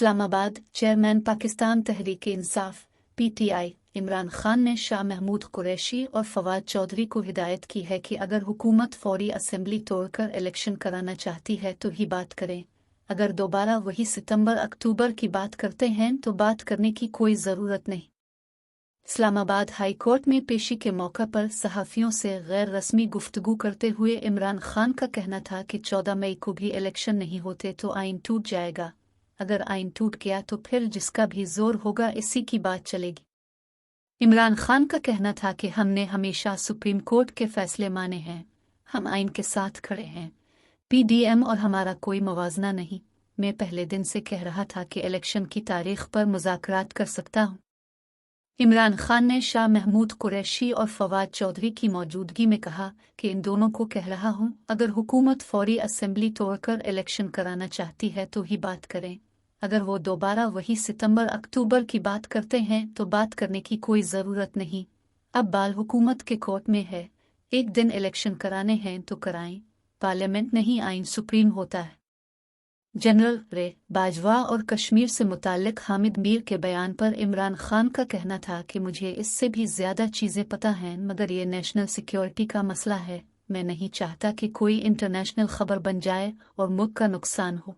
Islamabad. Chairman Pakistan Tehreek Insaf (PTI) Imran Khan ने शाह महमूद कुरैशी और फवाद चौधरी को हिदायत की है कि अगर हुकूमत फौरी असेंबली तोड़कर इलेक्शन कराना चाहती है तो ही बात करें, अगर दोबारा वही सितंबर-अक्टूबर की बात करते हैं तो बात करने की कोई ज़रूरत नहीं। इस्लामाबाद हाई कोर्ट में पेशी के मौका पर सहाफ़ियों से गैर रस्मी गुफ्तगू करते हुए इमरान खान का कहना था कि 14 मई को भी इलेक्शन नहीं होते तो आइन टूट जाएगा, अगर आइन टूट गया तो फिर जिसका भी जोर होगा इसी की बात चलेगी। इमरान खान का कहना था कि हमने हमेशा सुप्रीम कोर्ट के फैसले माने हैं, हम आइन के साथ खड़े हैं, PDM और हमारा कोई मवाजना नहीं। मैं पहले दिन से कह रहा था कि इलेक्शन की तारीख पर मुज़ाकरात कर सकता हूँ। इमरान खान ने शाह महमूद कुरैशी और फवाद चौधरी की मौजूदगी में कहा कि इन दोनों को कह रहा हूँ, अगर हुकूमत फौरी असेंबली तोड़कर इलेक्शन कराना चाहती है तो ही बात करें, अगर वो दोबारा वही सितंबर-अक्टूबर की बात करते हैं तो बात करने की कोई ज़रूरत नहीं। अब बाल हुकूमत के कोर्ट में है, एक दिन इलेक्शन कराने हैं तो कराएं, पार्लियामेंट नहीं आइन सुप्रीम होता है। जनरल रे बाजवा और कश्मीर से मुताल्लिक हामिद मीर के बयान पर इमरान खान का कहना था कि मुझे इससे भी ज़्यादा चीज़ें पता हैं, मगर ये नेशनल सिक्योरिटी का मसला है, मैं नहीं चाहता कि कोई इंटरनेशनल खबर बन जाए और मुल्क का नुकसान हो।